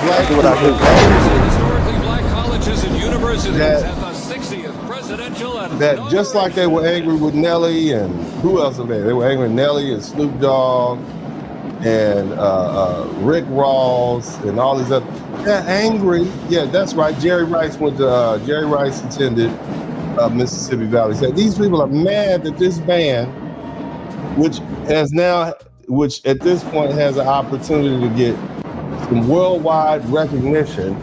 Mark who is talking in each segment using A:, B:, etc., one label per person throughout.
A: black
B: See what I
A: people
B: do, man?
C: Historically black colleges and universities
A: that
C: at the 60th presidential and
A: that just like they were angry with Nelly and who else were they? They were angry with Nelly and Snoop Dogg and Rick Ross and all these other. They're angry. Yeah, that's right. Jerry Rice attended Mississippi Valley. Said these people are mad that this band, which at this point has an opportunity to get some worldwide recognition,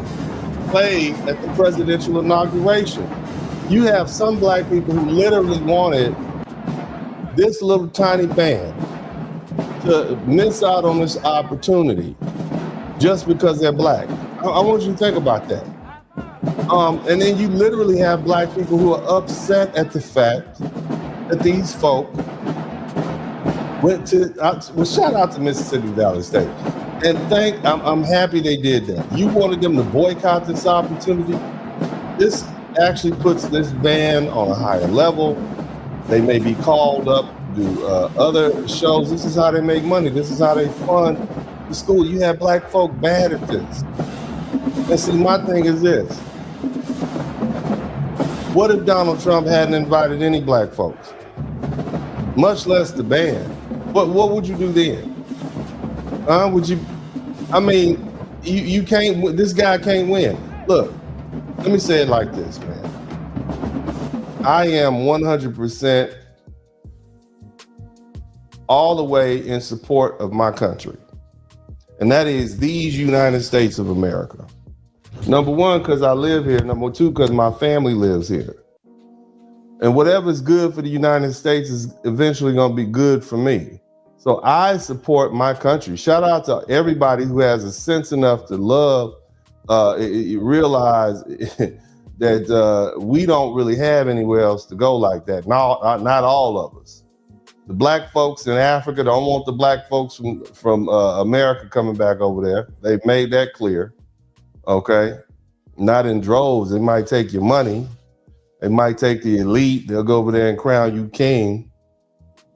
A: played at the presidential inauguration. You have some black people who literally wanted this little tiny band to miss out on this opportunity just because they're black. I want you to think about that. And then you literally have black people who are upset at the fact that these folk went to, shout out to Mississippi Valley State. And I'm happy they did that. You wanted them to boycott this opportunity. This actually puts this band on a higher level. They may be called up to do other shows. This is how they make money. This is how they fund the school. You have black folk bad at this. And see, my thing is this. What if Donald Trump hadn't invited any black folks? Much less the band. What would you do then? You can't, this guy can't win. Look, let me say it like this, man. I am 100% all the way in support of my country. And that is these United States of America. Number one, because I live here. Number two, because my family lives here. And whatever's good for the United States is eventually going to be good for me. So I support my country. Shout out to everybody who has a sense enough to love, realize that we don't really have anywhere else to go like that. Not all of us. The black folks in Africa don't want the black folks from America coming back over there. They've made that clear. Okay? Not in droves. It might take your money. It might take the elite. They'll go over there and crown you king.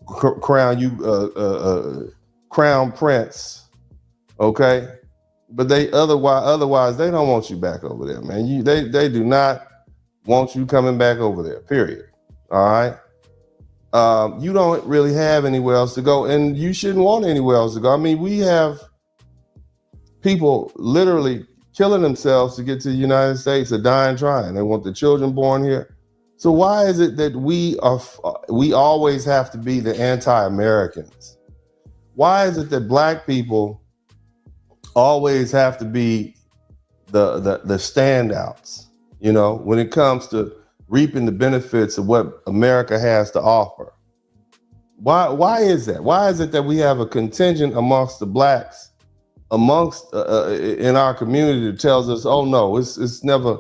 A: Crown you crown prince, okay? But they otherwise they don't want you back over there, man. They do not want you coming back over there. Period. All right. You don't really have anywhere else to go, and you shouldn't want anywhere else to go. I mean, we have people literally killing themselves to get to the United States, are dying trying. They want the children born here. So why is it that we always have to be the anti-Americans? Why is it that black people always have to be the standouts, you know, when it comes to reaping the benefits of what America has to offer? Why is that? Why is it that we have a contingent amongst the blacks, in our community that tells us, oh no, it's never,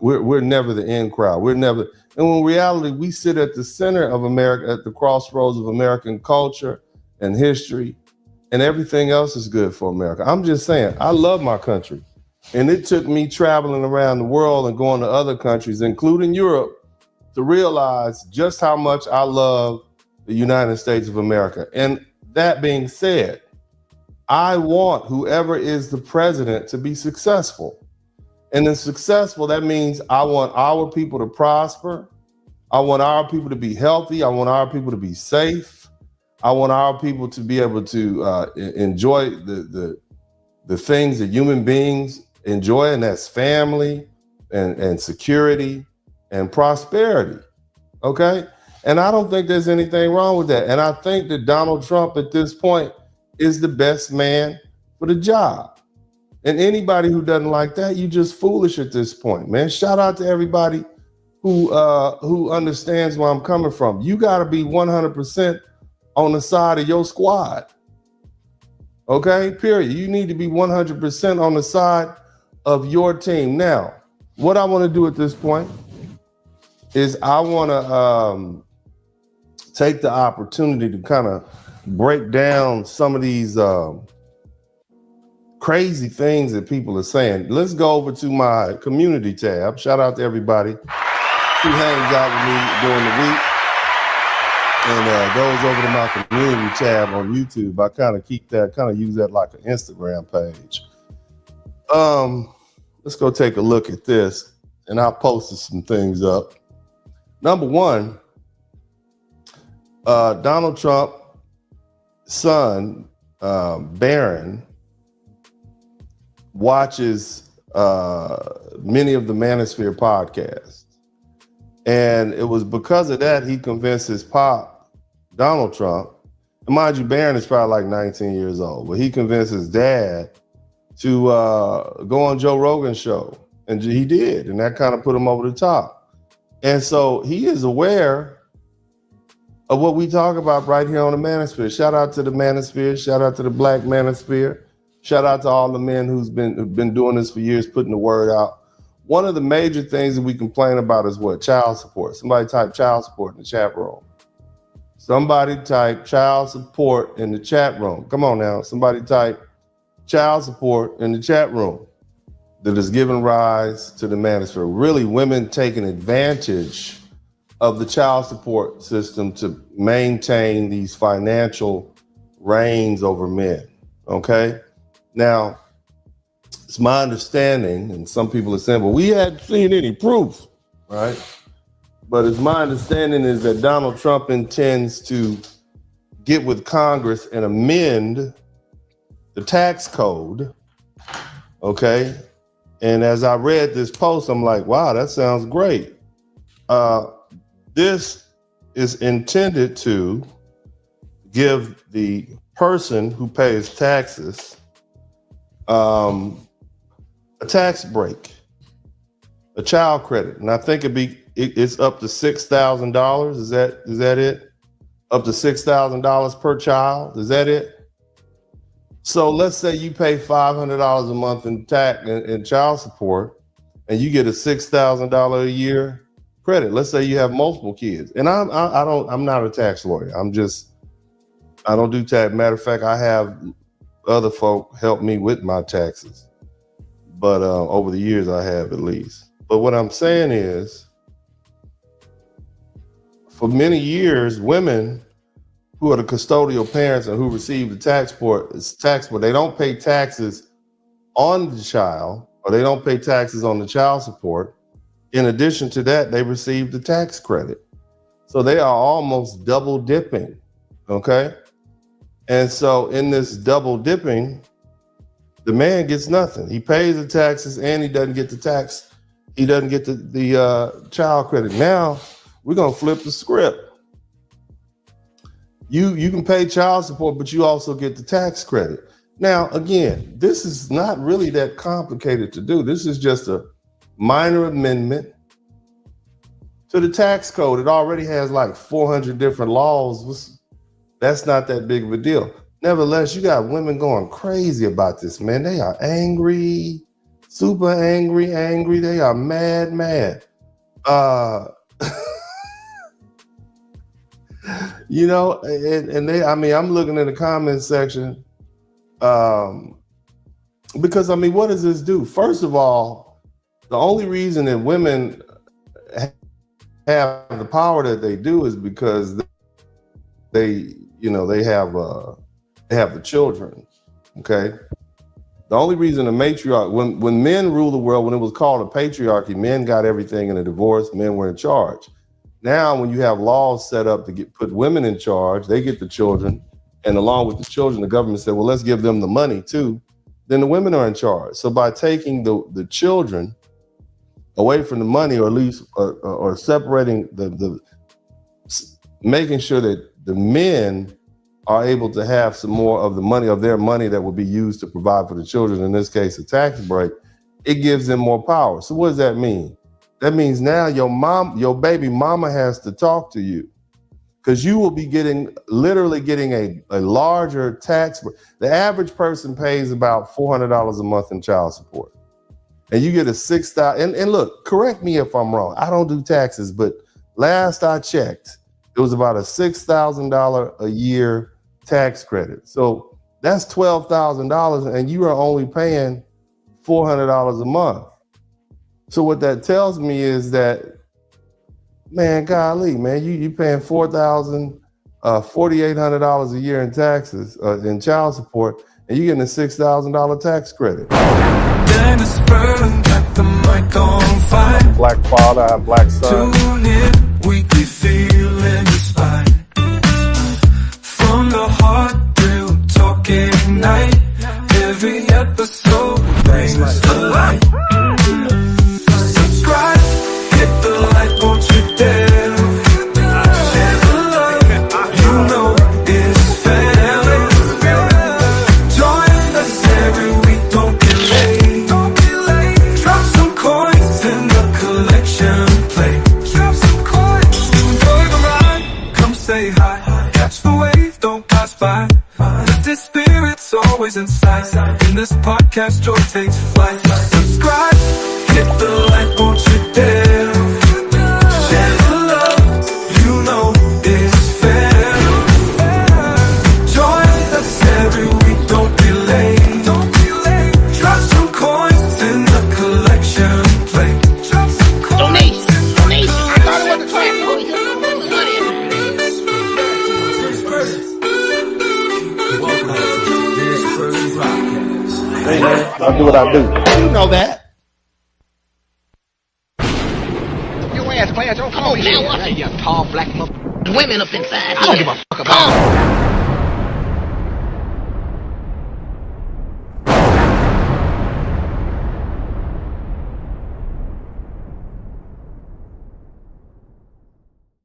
A: we're never the in crowd. We're never, and in reality, we sit at the center of America, at the crossroads of American culture and history, and everything else is good for America. I'm just saying, I love my country. And it took me traveling around the world and going to other countries, including Europe, to realize just how much I love the United States of America. And that being said, I want whoever is the president to be successful. And then successful, that means I want our people to prosper. I want our people to be healthy. I want our people to be safe. I want our people to be able to enjoy the things that human beings enjoy, and that's family and security and prosperity. Okay? And I don't think there's anything wrong with that. And I think that Donald Trump at this point is the best man for the job. And anybody who doesn't like that, you just foolish at this point, man. Shout out to everybody who understands where I'm coming from. You got to be 100% on the side of your squad. Okay, period. You need to be 100% on the side of your team. Now, what I want to do at this point is I want to take the opportunity to kind of break down some of these crazy things that people are saying. Let's go over to my community tab. Shout out to everybody who hangs out with me during the week and goes over to my community tab on YouTube. I kind of use that like an Instagram page. Let's go take a look at this, and I posted some things up. Number one, Donald Trump's son, Barron, watches many of the Manosphere podcasts. And it was because of that he convinced his pop, Donald Trump, and mind you, Barron is probably like 19 years old, but he convinced his dad to go on Joe Rogan's show. And he did, and that kind of put him over the top. And so he is aware of what we talk about right here on the Manosphere. Shout out to the Manosphere, shout out to the Black Manosphere, shout out to all the men who've been doing this for years, putting the word out. One of the major things that we complain about is what? Child support. Somebody type child support in the chat room. Somebody type child support in the chat room. Come on now. Somebody type child support in the chat room. That is giving rise to the Manosphere. Really, women taking advantage of the child support system to maintain these financial reins over men. Okay? Now, it's my understanding, and some people are saying, well, we hadn't seen any proof, right? But it's my understanding is that Donald Trump intends to get with Congress and amend the tax code, okay? And as I read this post, I'm like, wow, that sounds great. This is intended to give the person who pays taxes a tax break, a child credit, and I think it's up to $6,000. Is that it? Up to $6,000 per child. Is that it? So let's say you pay $500 a month in tax and child support, and you get a $6,000 a year credit. Let's say you have multiple kids, and I'm not a tax lawyer. I don't do tax. Matter of fact, I have other folk help me with my taxes. But over the years, I have at least. But what I'm saying is, for many years, women who are the custodial parents and who receive the tax support, they don't pay taxes on the child, or they don't pay taxes on the child support. In addition to that, they receive the tax credit. So they are almost double dipping, okay? And so in this double dipping, the man gets nothing. He pays the taxes and he doesn't get the tax. He doesn't get the child credit. Now we're gonna flip the script. You can pay child support, but you also get the tax credit. Now, again, this is not really that complicated to do. This is just a minor amendment to the tax code. It already has like 400 different laws. That's not that big of a deal. Nevertheless, you got women going crazy about this, man. They are angry, super angry. They are mad. You know, and they, I mean, I'm looking in the comments section because, I mean, what does this do? First of all, the only reason that women have the power that they do is because they have the children. Okay. The only reason a matriarch, when men rule the world, when it was called a patriarchy, men got everything in a divorce, men were in charge. Now, when you have laws set up to put women in charge, they get the children, and along with the children, the government said, well, let's give them the money too. Then the women are in charge. So by taking the children away from the money, or at least or separating making sure that the men are able to have some more of the money, of their money that will be used to provide for the children, in this case, a tax break, it gives them more power. So what does that mean? That means now your baby mama has to talk to you, because you will be literally getting a larger tax break. The average person pays about $400 a month in child support, and you get a $6,000. And look, correct me if I'm wrong. I don't do taxes, but last I checked, it was about a $6,000 a year tax credit. So that's $12,000, and you are only paying $400 a month. So what that tells me is that, man, golly, man, you paying $4,800 a year in taxes, in child support, and you're getting a $6,000 tax credit.
B: DennisSpurling got the mic on fire.
A: Black father, I have black son.
B: Tune in, weekly feeling inspired. From the heart, real talk ignite. Every episode brings to light. Subscribe, hit the like, won't you dare. Share the love, you know it's fair. Join us every week, don't be late. Drop some coins in the collection plate. Drop some coins, enjoy the ride, come say hi. Catch the wave, don't pass by. Lifted spirits always inside. In this podcast, joy takes flight. Subscribe, hit the like, won't you dare. Share the love, you know it's fair. Join us every week, don't be late. Drop some coins in the collection plate. Drop some coins.
D: Donation. I thought it was a class.
A: Hey man, I do what I do. You know that.
D: Your ass, class. Don't come over here. You tall black mother. Women up inside. I don't give a fuck about